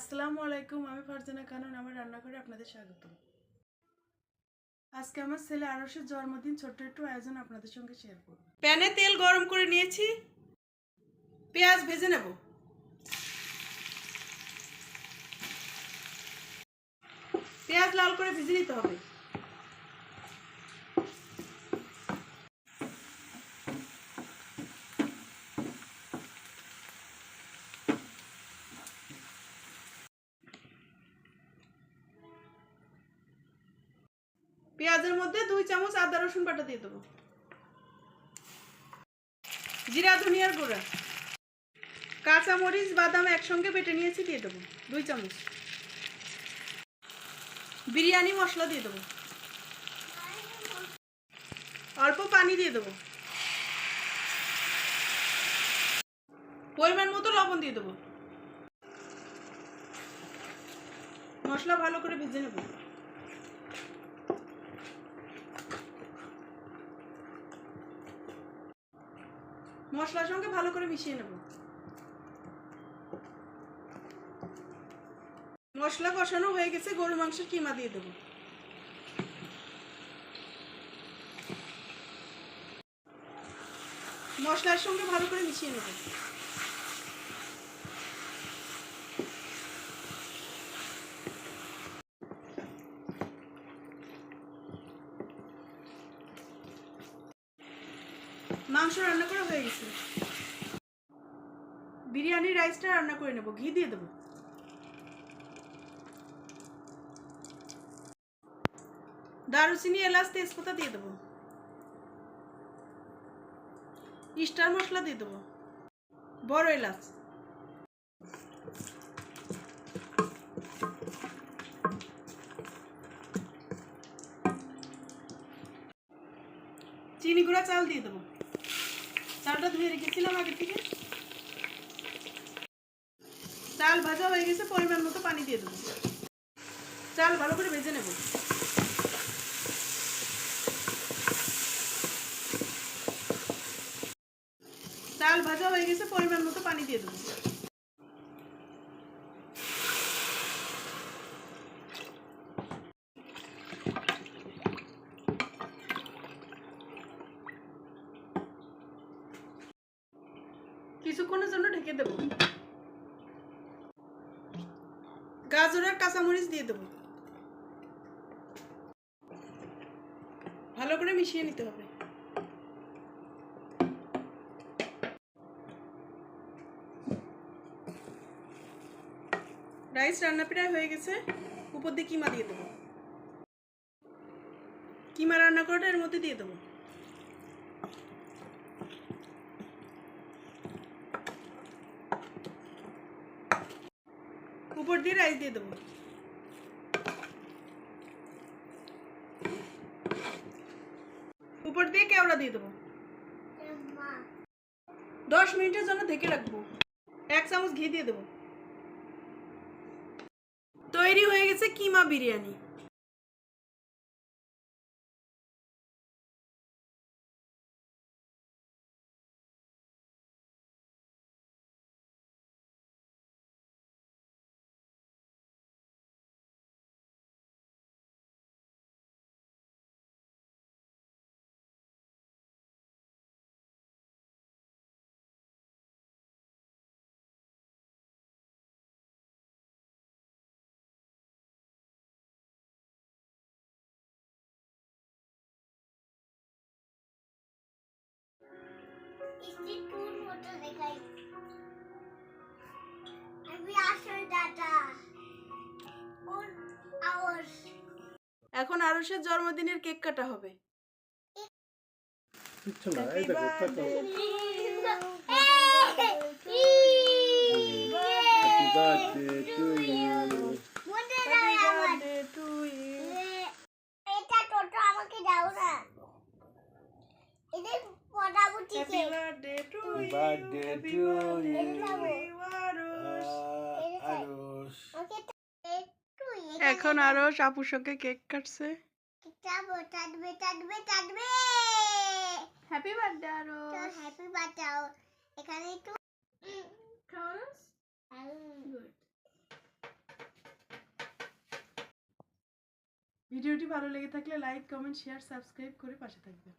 আসসালামু আলাইকুম। আমি ফারজানা খানম, আমার রান্নাঘরে আপনাদের স্বাগত। আজকে আমার ছেলে আরশের জন্মদিন, ছোট্ট একটু আয়োজন আপনাদের সঙ্গে শেয়ার করব। প্যানে তেল গরম করে নিয়েছি, পেঁয়াজ ভেজে নেব। পেঁয়াজ লাল করে ভেজে নিতে হবে। পেঁয়াজের মধ্যে 2 চামচ আদা রসুন বাটা দিয়ে দেবো, জিরা ধনিয়ার গুঁড়া, কাঁচা মরিচ বাদাম একসঙ্গে বেটে নিয়েছি দিয়ে দেবো 2 চামচ, বিরিয়ানি মশলা দিয়ে দেবো, অল্প পানি দিয়ে দেবো, পরিমাণ মতো লবণ দিয়ে দেবো। মশলা ভালো করে ভেজে নেব। মশলার সঙ্গে ভালো করে মিশিয়ে নেব। মশলা কষানো হয়ে গেছে, গরু মাংসের কিমা দিয়ে দেবো। মশলার সঙ্গে ভালো করে মিশিয়ে নেব। মাংস রান্না করা হয়ে গেছে, বিরিয়ানির রাইসটা রান্না করে নেব। ঘি দিয়ে দেবো, দারুচিনি এলাচ তেজপাতা দিয়ে দেবো, স্টার মশলা দিয়ে দেবো, বড় এলাচ, চিনি গুঁড়া চাল দিয়ে দেবো। চালটা ধুয়ে রেখেছিলাম আগে থেকে। চাল ভাজা হয়ে গেছে, পরিমাণ মতো পানি দিয়ে দেবো। চাল ভালো করে ভেজে নেব। চাল ভাজা হয়ে গেছে, পরিমাণ মতো পানি দিয়ে দেবো। কিছুক্ষণের জন্য ঢেকে দেব। গাজর আর কাঁচামরিচ দিয়ে দেব। ভালো করে মিশিয়ে নিতে হবে। রাইস রান্না প্রায় হয়ে গেছে, উপর দিয়ে কিমা দিয়ে দেবো। কিমা রান্না করাটা এর মধ্যে দিয়ে দেবো। উপর দিয়ে রাইস দিয়ে দেবো। উপর দিয়ে কেওড়া দিয়ে দেবো। 10 মিনিটের জন্য ঢেকে রাখবো। 1 চামচ ঘি দিয়ে দেবো। তৈরি হয়ে গেছে কিমা বিরিয়ানি। এখন আরশের জন্মদিনের কেক কাটা হবে। এখন আরশ আপুর সঙ্গে কেক কাটছে। Happy birthday Arash. Happy birthday. এখানে একটু ভিডিওটি ভালো লেগে থাকলে লাইক কমেন্ট শেয়ার সাবস্ক্রাইব করে পাশে থাকবেন।